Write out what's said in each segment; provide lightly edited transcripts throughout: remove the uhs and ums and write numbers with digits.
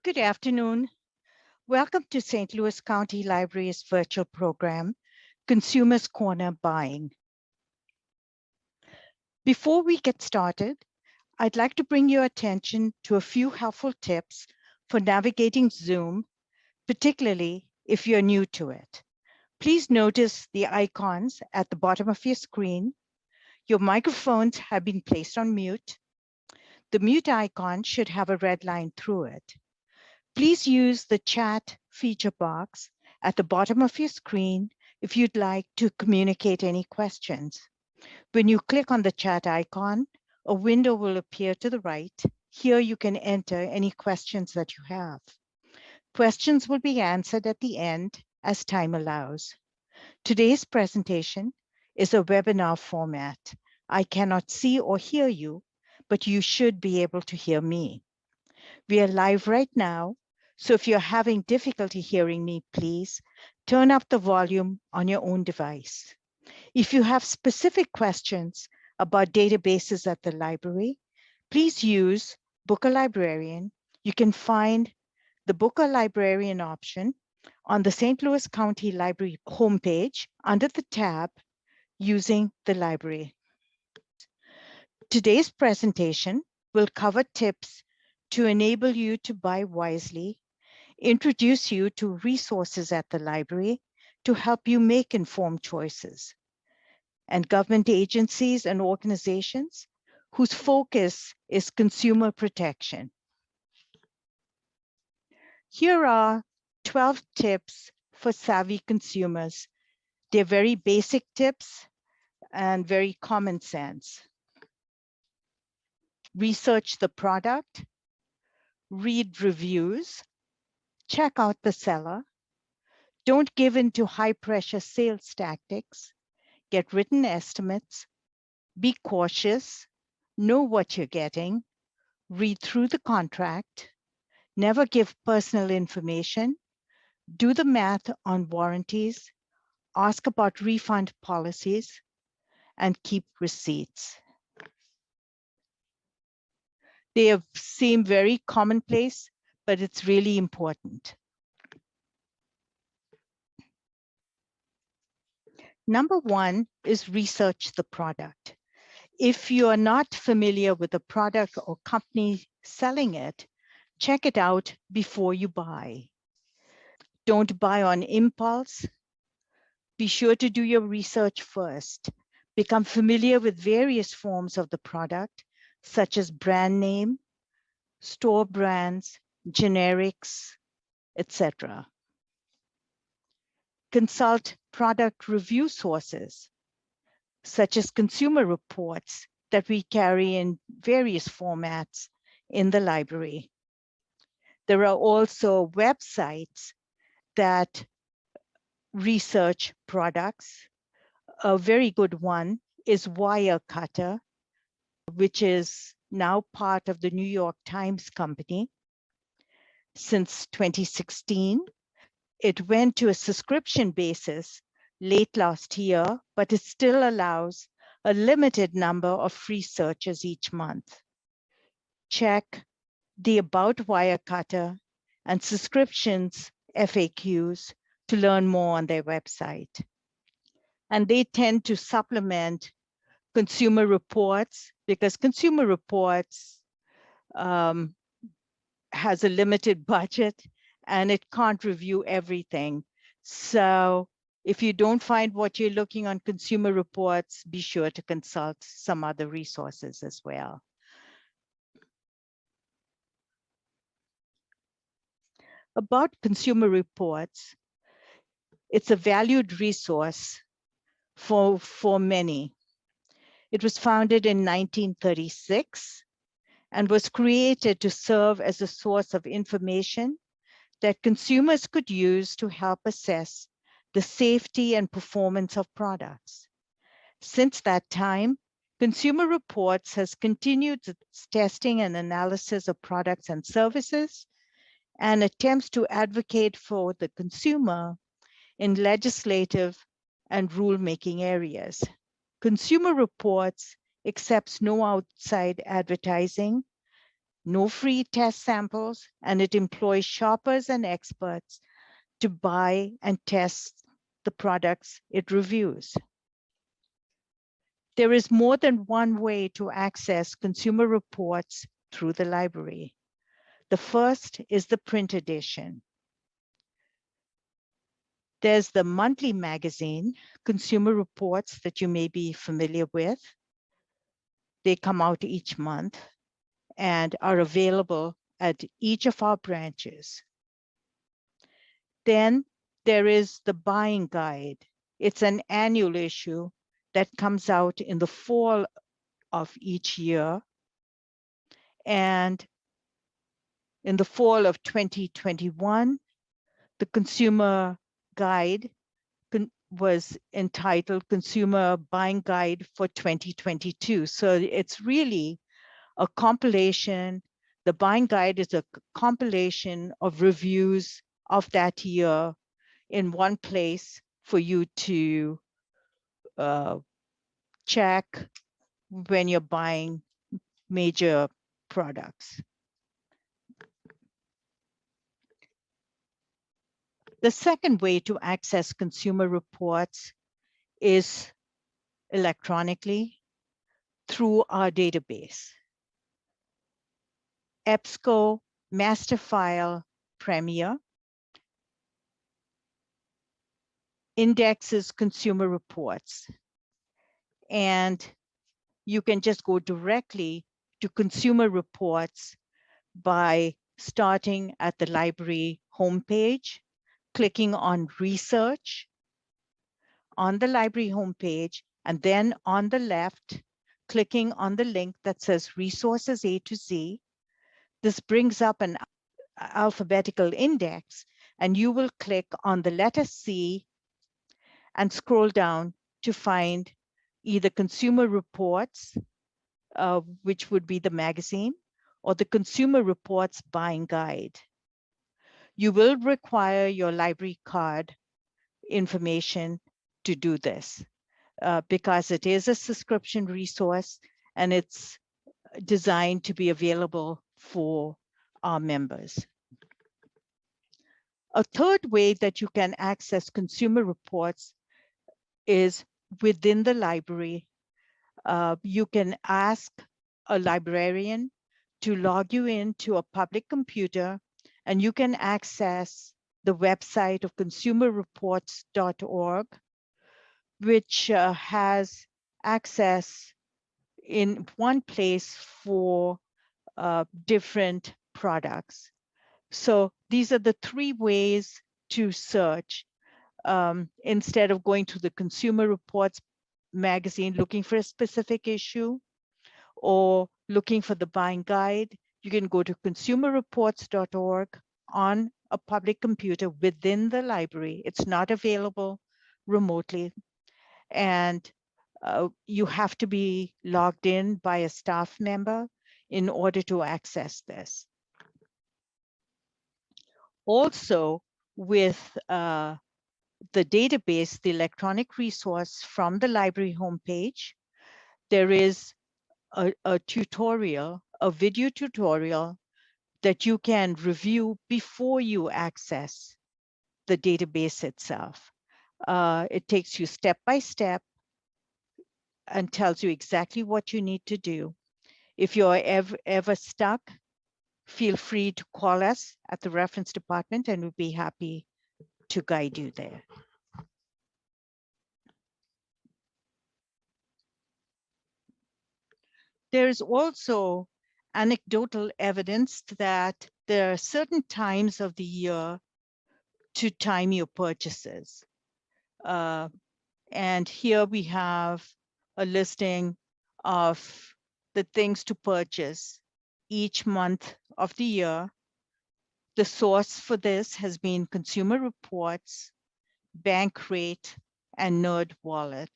Good afternoon. Welcome to St. Louis County Library's virtual program, Consumers Corner Buying. Before we get started, I'd like to bring your attention to a few helpful tips for navigating Zoom, particularly if you're new to it. Please notice the icons at the bottom of your screen. Your microphones have been placed on mute. The mute icon should have a red line through it. Please use the chat feature box at the bottom of your screen if you'd like to communicate any questions. When you click on the chat icon, a window will appear to the right. Here you can enter any questions that you have. Questions will be answered at the end as time allows. Today's presentation is a webinar format. I cannot see or hear you, but you should be able to hear me. We are live right now, so if you're having difficulty hearing me, please turn up the volume on your own device. If you have specific questions about databases at the library, please use Book a Librarian. You can find the Book a Librarian option on the St. Louis County Library homepage under the tab using the library. Today's presentation will cover tips to enable you to buy wisely, introduce you to resources at the library to help you make informed choices, and government agencies and organizations whose focus is consumer protection. Here are 12 tips for savvy consumers. They're very basic tips and very common sense. Research the product, read reviews, check out the seller, don't give in to high-pressure sales tactics, get written estimates, be cautious, know what you're getting, read through the contract, never give personal information, do the math on warranties, ask about refund policies, and keep receipts. They seem very commonplace, but it's really important. Number one is research the product. If you are not familiar with the product or company selling it, check it out before you buy. Don't buy on impulse. Be sure to do your research first. Become familiar with various forms of the product, such as brand name, store brands, generics, etc. Consult product review sources, such as consumer reports that we carry in various formats in the library. There are also websites that research products. A very good one is Wirecutter, which is now part of the New York Times Company. Since 2016, it went to a subscription basis late last year, but it still allows a limited number of free searches each month. Check the About Wirecutter and subscriptions FAQs to learn more on their website. And they tend to supplement Consumer Reports because Consumer Reports has a limited budget and it can't review everything. So if you don't find what you're looking on Consumer Reports, be sure to consult some other resources as well. About Consumer Reports, it's a valued resource for many. It was founded in 1936 and was created to serve as a source of information that consumers could use to help assess the safety and performance of products. Since that time, Consumer Reports has continued its testing and analysis of products and services and attempts to advocate for the consumer in legislative and rulemaking areas. Consumer Reports accepts no outside advertising, no free test samples, and it employs shoppers and experts to buy and test the products it reviews. There is more than one way to access consumer reports through the library. The first is the print edition. There's the monthly magazine, Consumer Reports, that you may be familiar with. They come out each month and are available at each of our branches. Then there is the buying guide. It's an annual issue that comes out in the fall of each year. And in the fall of 2021, the consumer guide was entitled Consumer Buying Guide for 2022. So it's really a compilation. The buying guide is a compilation of reviews of that year in one place for you to check when you're buying major products. The second way to access consumer reports is electronically through our database. EBSCO Master File Premier indexes consumer reports, and you can just go directly to consumer reports by starting at the library homepage, clicking on research on the library homepage, and then on the left, clicking on the link that says resources A to Z. This brings up an alphabetical index, and you will click on the letter C and scroll down to find either consumer reports, which would be the magazine, or the consumer reports buying guide. You will require your library card information to do this because it is a subscription resource and it's designed to be available for our members. A third way that you can access consumer reports is within the library. You can ask a librarian to log you into a public computer, and you can access the website of consumerreports.org, which has access in one place for different products. So these are the three ways to search. Instead of going to the Consumer Reports magazine looking for a specific issue or looking for the buying guide, you can go to consumerreports.org on a public computer within the library. It's not available remotely. And you have to be logged in by a staff member in order to access this. Also, with the database, the electronic resource from the library homepage, there is a tutorial, a video tutorial that you can review before you access the database itself. It takes you step by step and tells you exactly what you need to do. If you're ever stuck, feel free to call us at the reference department and we'll be happy to guide you there. There is also anecdotal evidence that there are certain times of the year to time your purchases. And here we have a listing of the things to purchase each month of the year. The source for this has been Consumer Reports, Bankrate, and NerdWallet.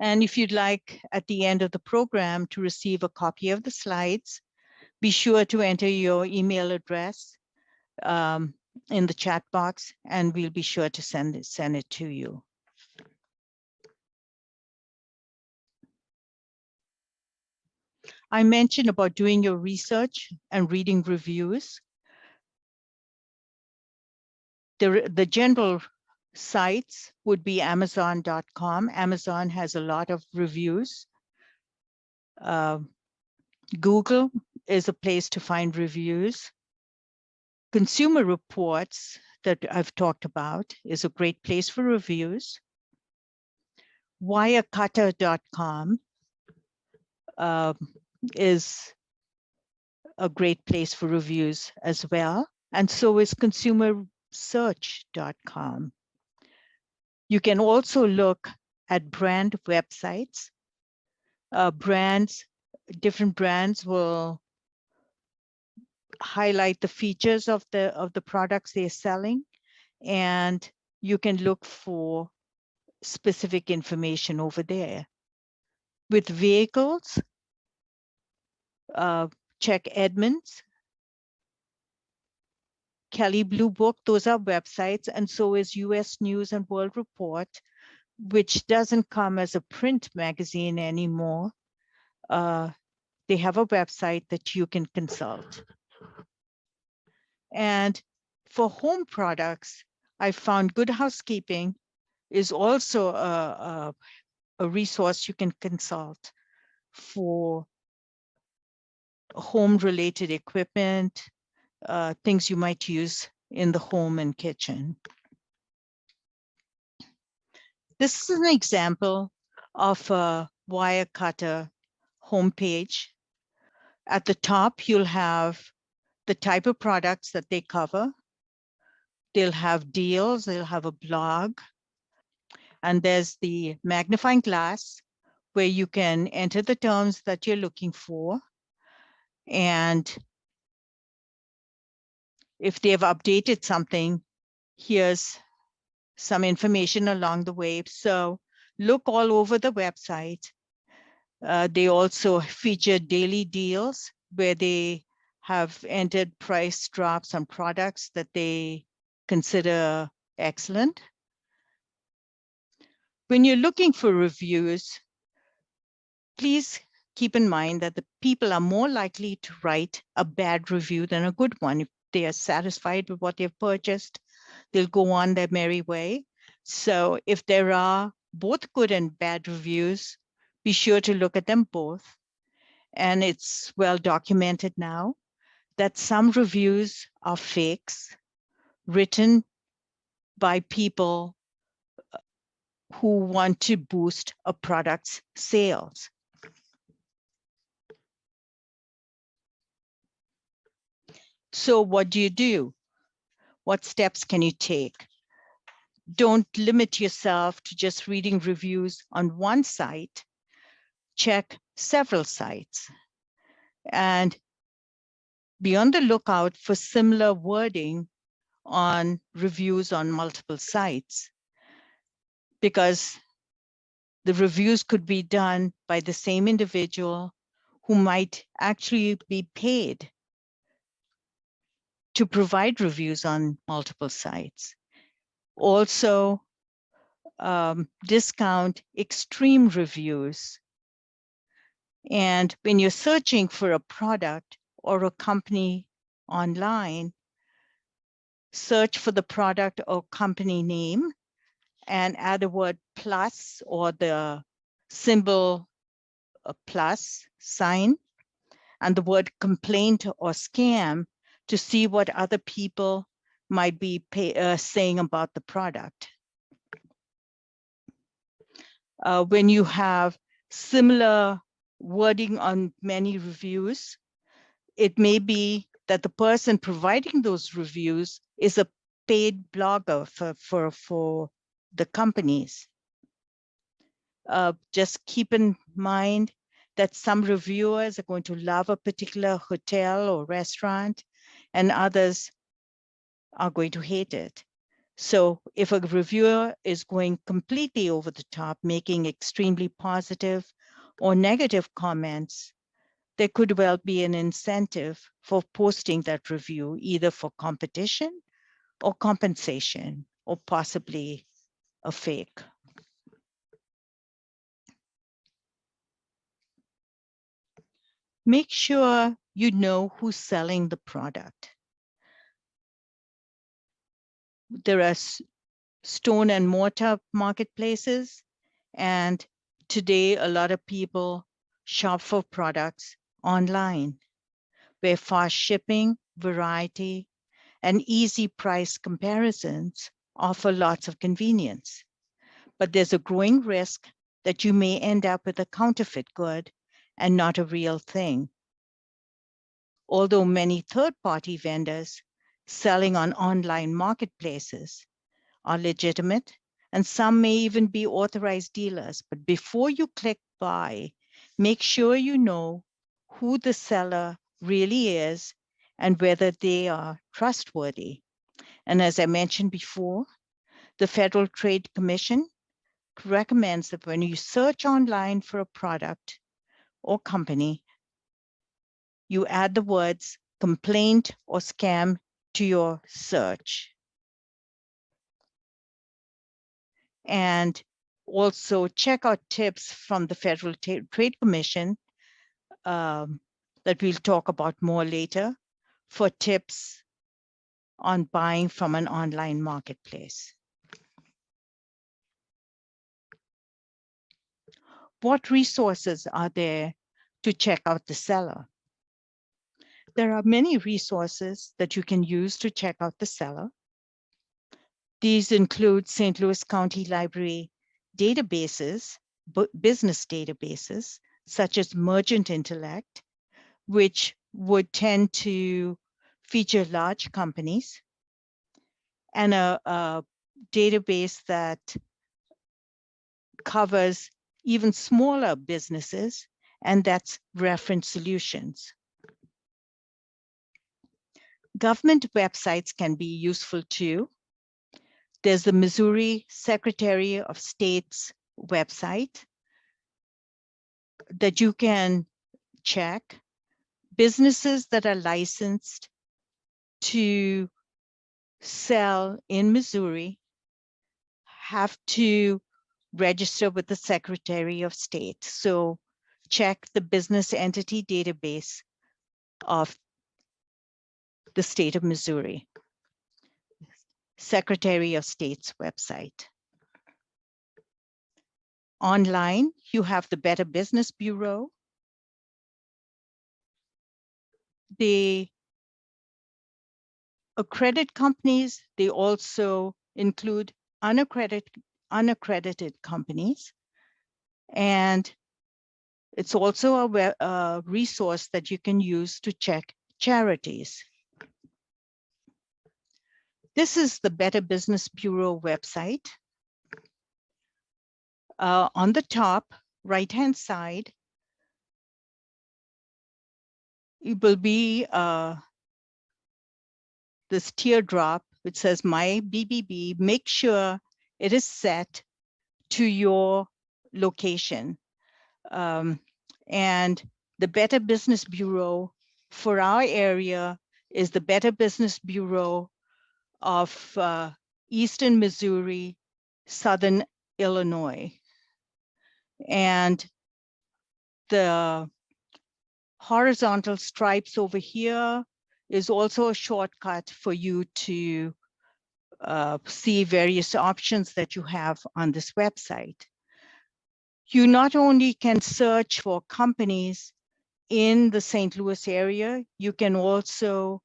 And if you'd like, at the end of the program, to receive a copy of the slides, be sure to enter your email address in the chat box, and we'll be sure to send it to you. I mentioned about doing your research and reading reviews. The general sites would be Amazon.com. Amazon has a lot of reviews. Google is a place to find reviews. Consumer Reports that I've talked about is a great place for reviews. Wirecutter.com is a great place for reviews as well. And so is consumersearch.com. You can also look at brand websites. Different brands will highlight the features of the products they're selling, and you can look for specific information over there. With vehicles, check Edmunds, Kelley Blue Book, those are websites, and so is US News and World Report, which doesn't come as a print magazine anymore. They have a website that you can consult. And for home products, I found Good Housekeeping is also a resource you can consult for home-related equipment, things you might use in the home and kitchen. This is an example of a Wirecutter homepage. At the top, you'll have the type of products that they cover. They'll have deals, they'll have a blog, and there's the magnifying glass where you can enter the terms that you're looking for. And if they've updated something, here's some information along the way. So look all over the website. They also feature daily deals where they have entered price drops on products that they consider excellent. When you're looking for reviews, please keep in mind that the people are more likely to write a bad review than a good one. If they are satisfied with what they've purchased, they'll go on their merry way. So if there are both good and bad reviews, be sure to look at them both. And it's well documented now that some reviews are fakes written by people who want to boost a product's sales. So what do? What steps can you take? Don't limit yourself to just reading reviews on one site. Check several sites and be on the lookout for similar wording on reviews on multiple sites, because the reviews could be done by the same individual who might actually be paid to provide reviews on multiple sites. Also, discount extreme reviews. And when you're searching for a product or a company online, search for the product or company name and add a word plus or the symbol plus sign and the word complaint or scam to see what other people might be saying about the product. When you have similar wording on many reviews, it may be that the person providing those reviews is a paid blogger for the companies. Just keep in mind that some reviewers are going to love a particular hotel or restaurant, and others are going to hate it. So if a reviewer is going completely over the top, making extremely positive or negative comments, there could well be an incentive for posting that review, either for competition or compensation, or possibly a fake. Make sure you know who's selling the product. There are stone and mortar marketplaces, and today a lot of people shop for products online, where fast shipping, variety, and easy price comparisons offer lots of convenience. But there's a growing risk that you may end up with a counterfeit good and not a real thing. Although many third-party vendors selling on online marketplaces are legitimate, and some may even be authorized dealers, but before you click buy, make sure you know who the seller really is and whether they are trustworthy. And as I mentioned before, the Federal Trade Commission recommends that when you search online for a product or company, you add the words complaint or scam to your search. And also check out tips from the Federal Trade Commission that we'll talk about more later for tips on buying from an online marketplace. What resources are there to check out the seller? There are many resources that you can use to check out the seller. These include St. Louis County Library databases, business databases, such as Mergent Intellect, which would tend to feature large companies, and a database that covers even smaller businesses, and that's Reference Solutions. Government websites can be useful too. There's the Missouri Secretary of State's website that you can check. Businesses that are licensed to sell in Missouri have to register with the Secretary of State. So check the business entity database of the state of Missouri, Secretary of State's website. Online, you have the Better Business Bureau. The accredited companies, they also include unaccredited companies. And it's also a resource that you can use to check charities. This is the Better Business Bureau website. On the top right-hand side, it will be this teardrop which says My BBB. Make sure it is set to your location. And the Better Business Bureau for our area is the Better Business Bureau of Eastern Missouri, Southern Illinois. And the horizontal stripes over here is also a shortcut for you to see various options that you have on this website. You not only can search for companies in the St. Louis area, you can also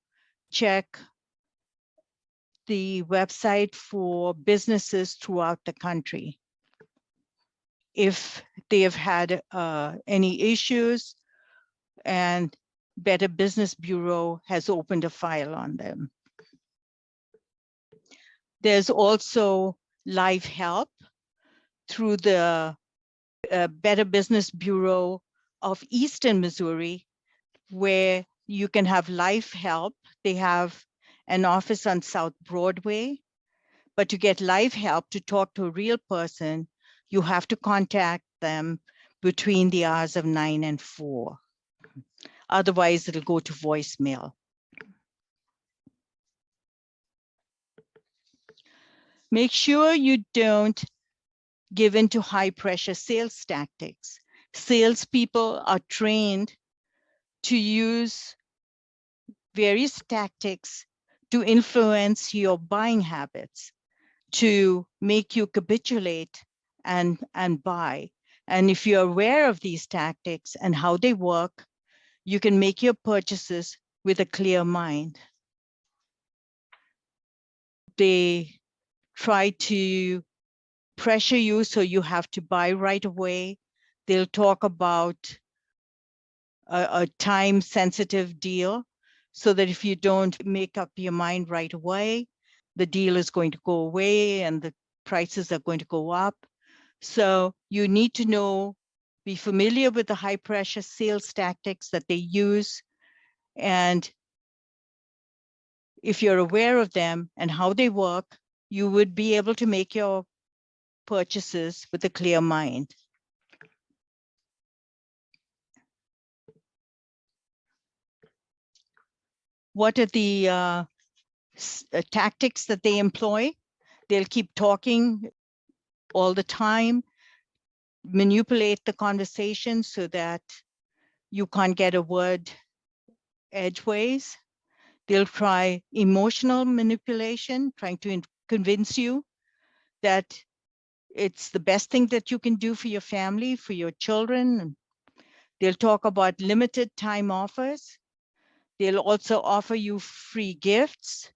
check the website for businesses throughout the country. If they have had any issues, and Better Business Bureau has opened a file on them. There's also live help through the Better Business Bureau of Eastern Missouri, where you can have live help. They have an office on South Broadway, but to get live help, to talk to a real person, you have to contact them between the hours of 9 and 4. Otherwise, it'll go to voicemail. Make sure you don't give in to high pressure sales tactics. Salespeople are trained to use various tactics to influence your buying habits, to make you capitulate and buy. And if you're aware of these tactics and how they work, you can make your purchases with a clear mind. They try to pressure you so you have to buy right away. They'll talk about a time sensitive deal so that if you don't make up your mind right away, the deal is going to go away and the prices are going to go up. So you need to know, be familiar with the high pressure sales tactics that they use. And if you're aware of them and how they work, you would be able to make your purchases with a clear mind. What are the tactics that they employ? They'll keep talking all the time, manipulate the conversation so that you can't get a word edgeways. They'll try emotional manipulation, trying to convince you that it's the best thing that you can do for your family, for your children. They'll talk about limited time offers. They'll also offer you free gifts.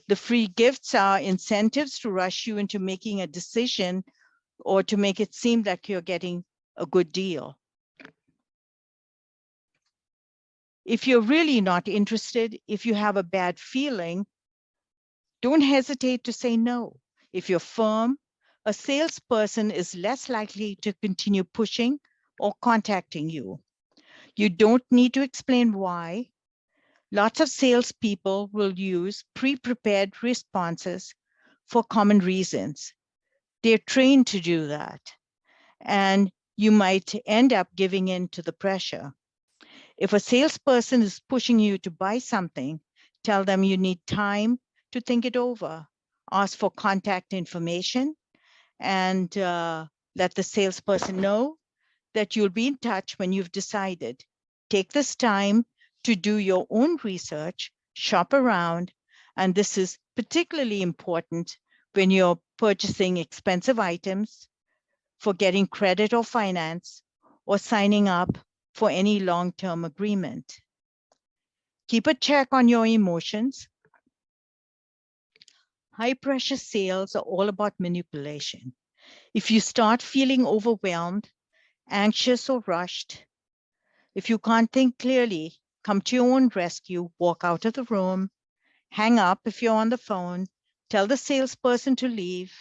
The free gifts are incentives to rush you into making a decision or to make it seem like you're getting a good deal. If you're really not interested, if you have a bad feeling, don't hesitate to say no. If you're firm, a salesperson is less likely to continue pushing or contacting you. You don't need to explain why. Lots of salespeople will use pre-prepared responses for common reasons. They're trained to do that. And you might end up giving in to the pressure. If a salesperson is pushing you to buy something, tell them you need time to think it over. Ask for contact information and let the salesperson know that you'll be in touch when you've decided. Take this time to do your own research, shop around, and this is particularly important when you're purchasing expensive items, for getting credit or finance, or signing up for any long-term agreement. Keep a check on your emotions. High-pressure sales are all about manipulation. If you start feeling overwhelmed, anxious, or rushed, if you can't think clearly, come to your own rescue, walk out of the room, hang up if you're on the phone, tell the salesperson to leave,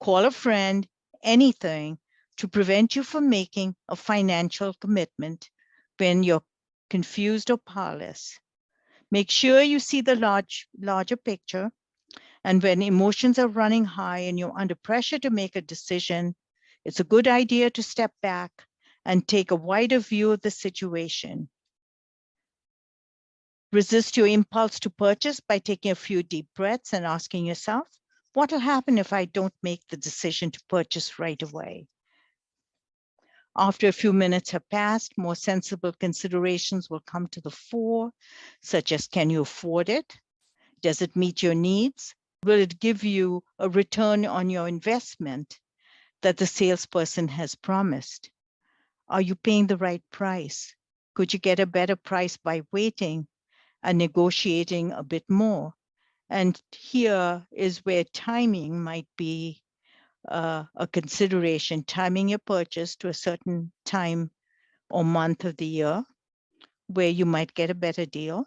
call a friend, anything to prevent you from making a financial commitment when you're confused or powerless. Make sure you see the larger picture. And when emotions are running high and you're under pressure to make a decision, it's a good idea to step back and take a wider view of the situation. Resist your impulse to purchase by taking a few deep breaths and asking yourself, what will happen if I don't make the decision to purchase right away? After a few minutes have passed, more sensible considerations will come to the fore, such as, can you afford it? Does it meet your needs? Will it give you a return on your investment that the salesperson has promised? Are you paying the right price? Could you get a better price by waiting and negotiating a bit more? And here is where timing might be a consideration, timing your purchase to a certain time or month of the year where you might get a better deal.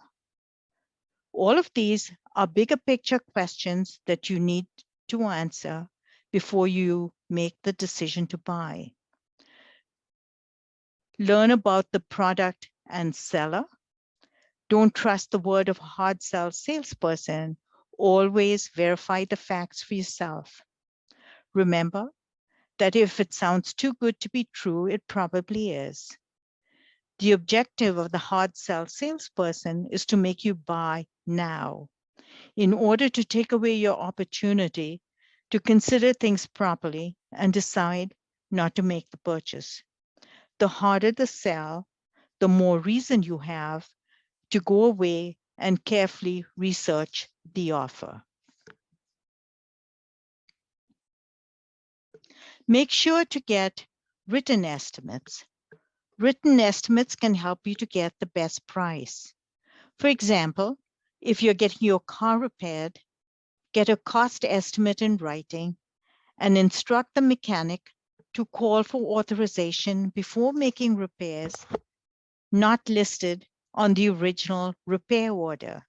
All of these are bigger picture questions that you need to answer before you make the decision to buy. Learn about the product and seller. Don't trust the word of a hard sell salesperson. Always verify the facts for yourself. Remember that if it sounds too good to be true, it probably is. The objective of the hard sell salesperson is to make you buy now. in order to take away your opportunity to consider things properly and decide not to make the purchase. The harder the sell, the more reason you have to go away and carefully research the offer. Make sure to get written estimates. Written estimates can help you to get the best price. For example, if you're getting your car repaired, get a cost estimate in writing and instruct the mechanic to call for authorization before making repairs not listed on the original repair order.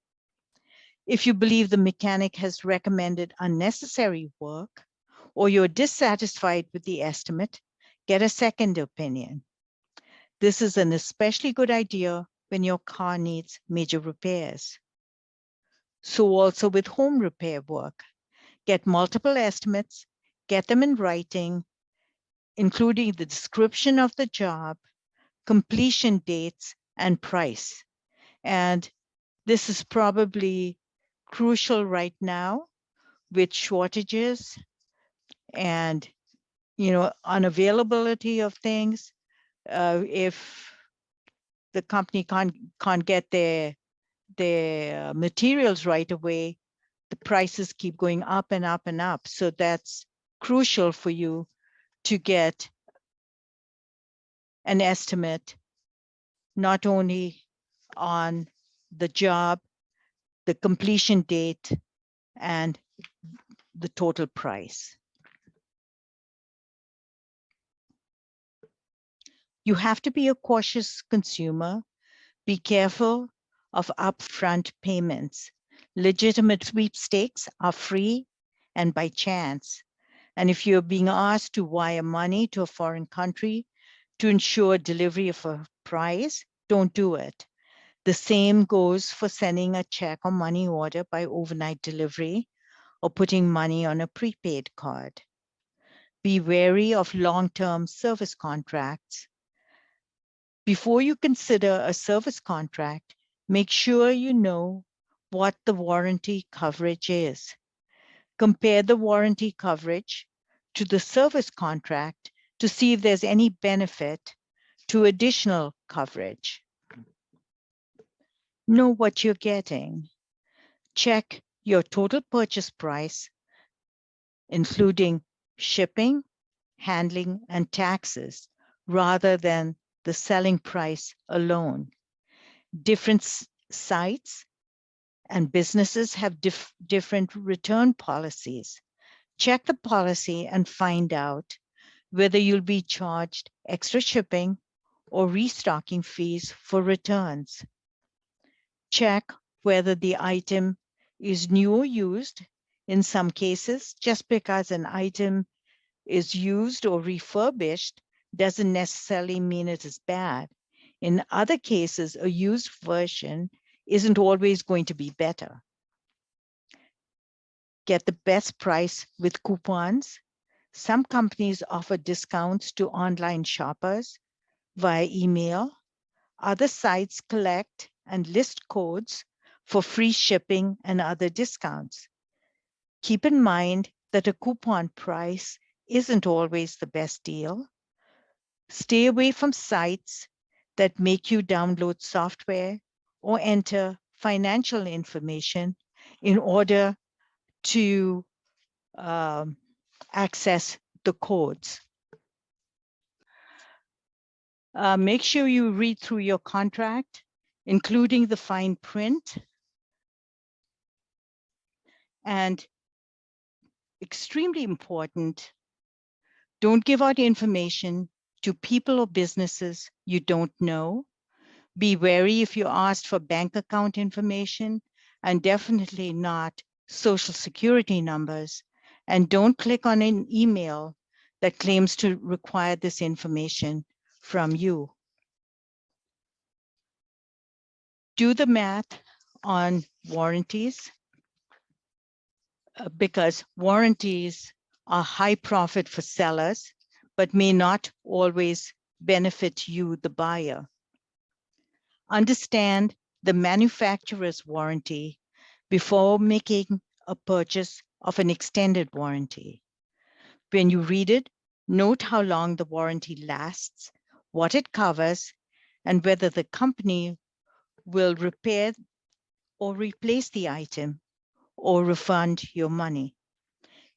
If you believe the mechanic has recommended unnecessary work or you're dissatisfied with the estimate, get a second opinion. This is an especially good idea when your car needs major repairs. So also with home repair work, get multiple estimates, get them in writing, including the description of the job, completion dates, and price. And this is probably crucial right now with shortages and unavailability of things. If the company can't get their materials right away, the prices keep going up and up and up. So that's crucial for you to get an estimate, not only on the job, the completion date, and the total price. You have to be a cautious consumer. Be careful of upfront payments. Legitimate sweepstakes are free and by chance. And if you're being asked to wire money to a foreign country to ensure delivery of a prize, don't do it. The same goes for sending a check or money order by overnight delivery or putting money on a prepaid card. Be wary of long-term service contracts. Before you consider a service contract, make sure you know what the warranty coverage is. Compare the warranty coverage to the service contract to see if there's any benefit to additional coverage. Know what you're getting. Check your total purchase price, including shipping, handling, and taxes, rather than the selling price alone. Different sites and businesses have different return policies. Check the policy and find out whether you'll be charged extra shipping or restocking fees for returns. Check whether the item is new or used. In some cases, just because an item is used or refurbished doesn't necessarily mean it is bad. In other cases, a used version isn't always going to be better. Get the best price with coupons. Some companies offer discounts to online shoppers via email. Other sites collect and list codes for free shipping and other discounts. Keep in mind that a coupon price isn't always the best deal. Stay away from sites that make you download software or enter financial information in order to access the codes. Make sure you read through your contract, including the fine print. And extremely important, don't give out information to people or businesses you don't know. Be wary if you're asked for bank account information, and definitely not social security numbers. And don't click on an email that claims to require this information from you. Do the math on warranties, because warranties are high profit for sellers, but may not always benefit you, the buyer. Understand the manufacturer's warranty, before making a purchase of an extended warranty. When you read it, note how long the warranty lasts, what it covers, and whether the company will repair or replace the item or refund your money.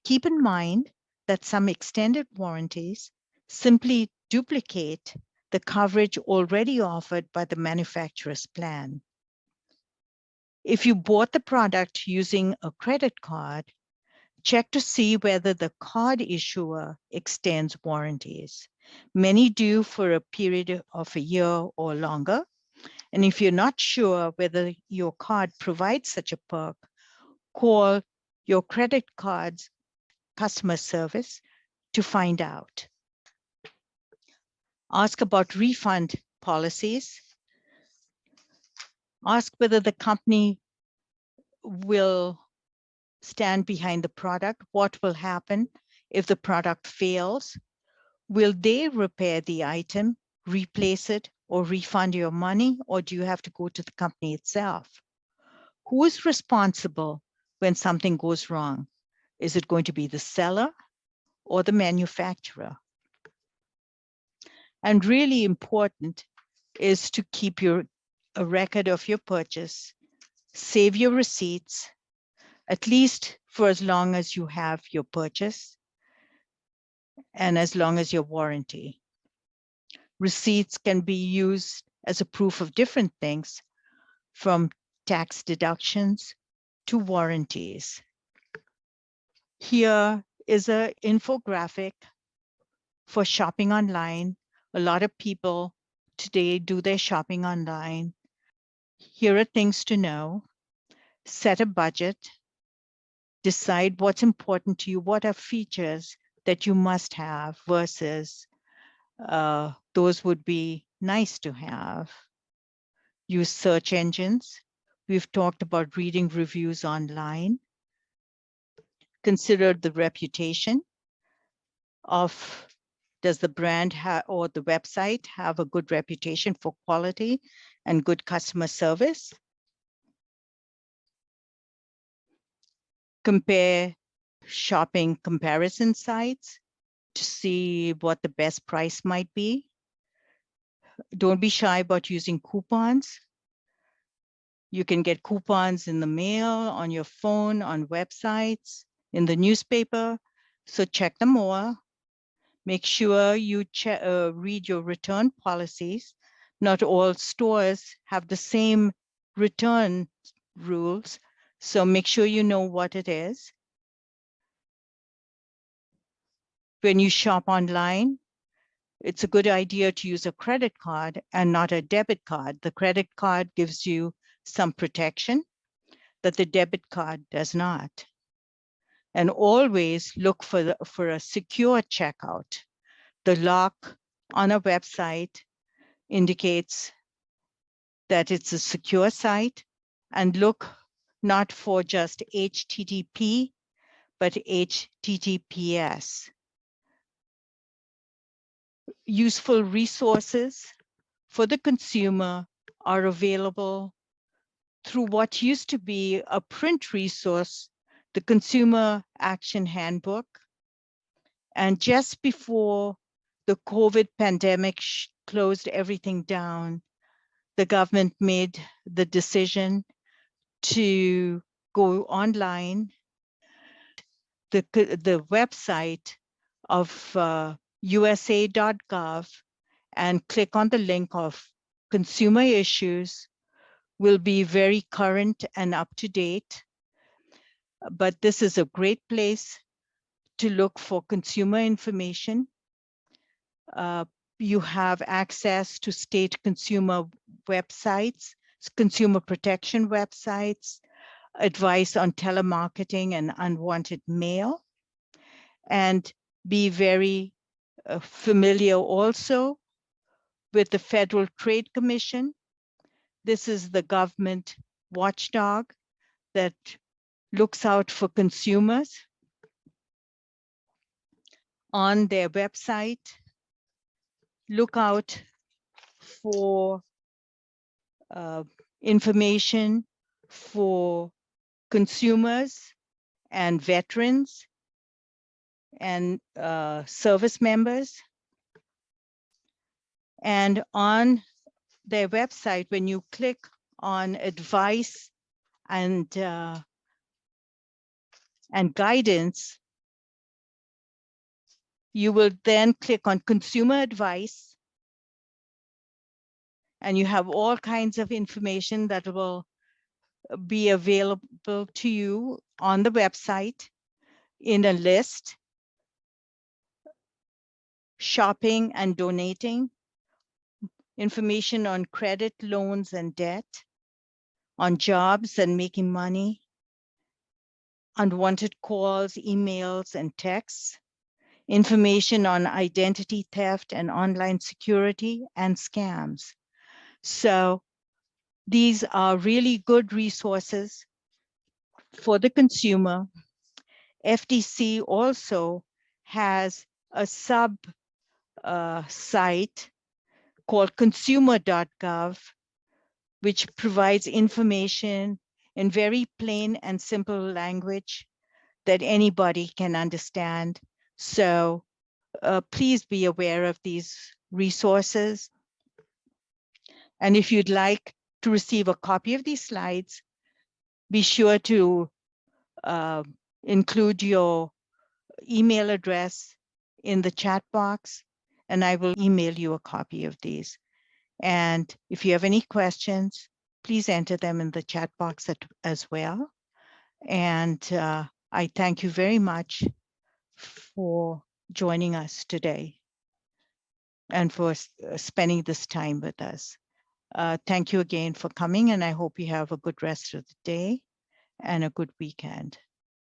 Keep in mind that some extended warranties simply duplicate the coverage already offered by the manufacturer's plan. If you bought the product using a credit card, check to see whether the card issuer extends warranties. Many do for a period of a year or longer. And if you're not sure whether your card provides such a perk, call your credit card's customer service to find out. Ask about refund policies. Ask whether the company will stand behind the product. What will happen if the product fails? Will they repair the item, replace it, or refund your money, or do you have to go to the company itself? Who is responsible when something goes wrong? Is it going to be the seller or the manufacturer? And really important is to keep a record of your purchase, save your receipts, at least for as long as you have your purchase and as long as your warranty. Receipts can be used as a proof of different things, from tax deductions to warranties. Here is an infographic for shopping online. A lot of people today do their shopping online. Here are things to know. Set a budget. Decide what's important to you. What are features that you must have versus those would be nice to have. Use search engines. We've talked about reading reviews online. Consider the reputation of, does the brand or the website have a good reputation for quality and good customer service? Compare shopping comparison sites to see what the best price might be. Don't be shy about using coupons. You can get coupons in the mail, on your phone, on websites, in the newspaper. So check them all. Make sure you read your return policies. Not all stores have the same return rules, so make sure you know what it is. When you shop online, it's a good idea to use a credit card and not a debit card. The credit card gives you some protection that the debit card does not. And always look for a secure checkout. The lock on a website indicates that it's a secure site, and look not for just HTTP, but HTTPS. Useful resources for the consumer are available through what used to be a print resource, the Consumer Action Handbook. And just before the COVID pandemic closed everything down, the government made the decision to go online. The website of USA.gov and click on the link of consumer issues will be very current and up to date. But this is a great place to look for consumer information. You have access to state consumer websites, consumer protection websites, advice on telemarketing and unwanted mail, and be very familiar also with the Federal Trade Commission. This is the government watchdog that looks out for consumers. On their website, look out for information for consumers and veterans and service members. And on their website, when you click on advice and guidance, you will then click on consumer advice, and you have all kinds of information that will be available to you on the website in a list: shopping and donating, information on credit, loans, and debt, on jobs and making money, unwanted calls, emails, and texts, information on identity theft and online security and scams. So these are really good resources for the consumer. FTC also has a sub site called consumer.gov, which provides information in very plain and simple language that anybody can understand. So please be aware of these resources. And if you'd like to receive a copy of these slides, be sure to include your email address in the chat box, and I will email you a copy of these. And if you have any questions, please enter them in the chat box as well. And I thank you very much for joining us today and for spending this time with us. Thank you again for coming, and I hope you have a good rest of the day and a good weekend.